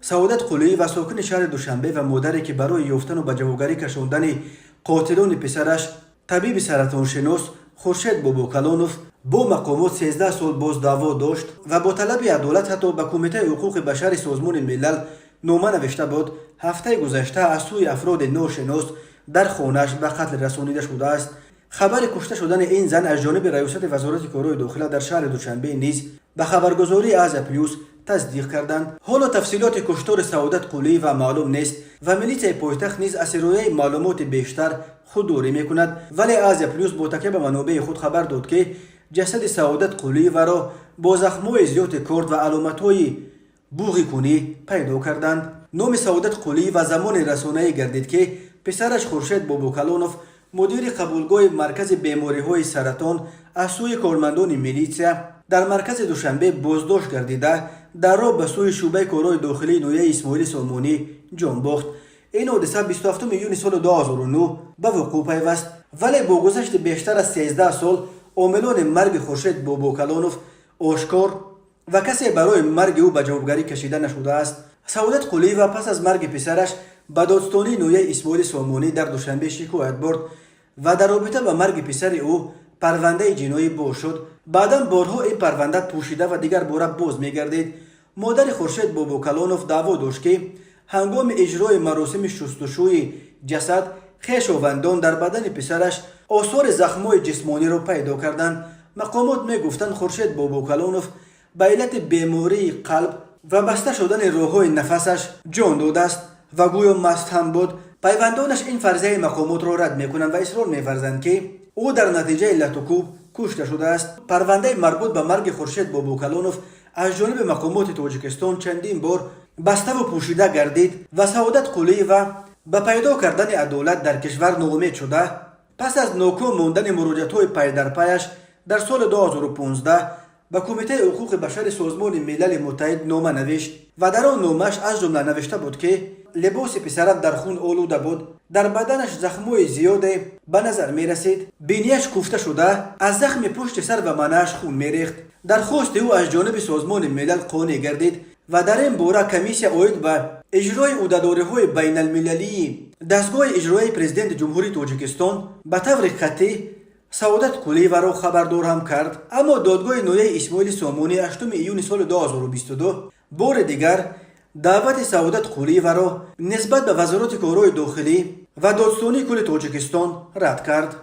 سعادت قلی و ساکن شهر دوشنبه و مادری که برای یافتن و به جوابگری کشاندن قاتلان پسرش طبیب سرطان شناس خورشید بابوکلانوف با مقامات 13 سال باز دعوا داشت و با طلب عدالت حتی به کمیته حقوق بشر سازمان ملل نامه نوشته بود. هفته گذشته از سوی افراد ناشناس در خانه‌اش به قتل رسانیده شده است. خبر کشته شدن این زن از جانب ریاست وزارت کارهای داخله در شهر دوشنبه نیز به خبرگزاری آزیا پلیوس تصدیق کردند. حالا تفصیلات کشتار سعادت قلی و معلوم نیست و ملیسای پایتخت نیز از روی معلومات بیشتر خودداری میکند، ولی آزیا پلیوس با تکیه به منابع خود خبر داد که جسد سعادت قلی و را با زخم‌های زیاد کارد و علامت‌های بوغی کنی پیدا کردند. نام سعادت قلی و زمان رسانه‌ای گردید که پسرش خورشید بابوکلانوف مدیر قبولگاه مرکز بیماری‌های سرطان از سوی کارمندان میلیسیا در مرکز دوشنبه بازداشت گردیده در راه به سوی شعبه کارهای داخلی نویه اسماعیل سالمانی جان باخت. این حادثه 27 یونی سال 2009 به وقوع پیوست، ولی با گذشت بیشتر از 13 سال عاملان مرگ خورشید بابوکلانوف آشکار و کسی برای مرگ او به جوابگری کشیده نشده است. سعادت قلی و پس از مرگ پسرش به دادستانی نویه اسماعیل سالمانی در دوشنبه شکایت برد و در رابطه با مرگ پسر او پرونده جنایی باز شد. بعدا بارها این پرونده پوشیده و دیگر باره باز میگردید. مادر خورشید بابوکلانوف دعوا داشت که هنگام اجرای مراسم شستشوی جسد خویشاوندان در بدن پسرش آثار زخم‌های جسمانی را پیدا کردند. مقامات میگفتند خورشید بابوکلانوف به علت بیماری قلب و بسته شدن راه‌های نفسش جان داده است و گویا مست هم بود. پیوندانش این فرضیه مقامات را رد میکنند و اصرار می‌ورزند که او در نتیجه لطوکوب کشته شده است. پرونده مربوط به مرگ خورشید بابوکلانوف از جانب مقامات تاجیکستان چندین بار بسته و پوشیده گردید و سعادت قلی و به پیدا کردن عدالت در کشور ناامید شده. پس از ناکام ماندن مراجعت‌های پی در پیش در سال 2015 به کمیته حقوق بشر سازمان ملل متحد نامه نوشت و در آن نامش از جمله نوشته بود که لباس پسرم در خون آلوده بود، در بدنش زخم‌های زیاد به نظر می رسید، بینیش کوفته شده، از زخم پشت سر و منه‌اش خون می ریخت. درخواست او از جانب سازمان ملل قانع گردید و در این باره کمیسیون عاید به اجرای عهدهداری‌های بین المللی دستگاه اجرایی پرزیدنت جمهوری تاجیکستان به طور قطعی سعادت قلی و را خبردار هم کرد. اما دادگاه نویه اسماعیل سالمانی 8 یونی سال 2022 بار دیگر دعوت سعادت قلی و را نسبت به وزارت کارهای داخلی و دادستانی کل تاجیکستان رد کرد.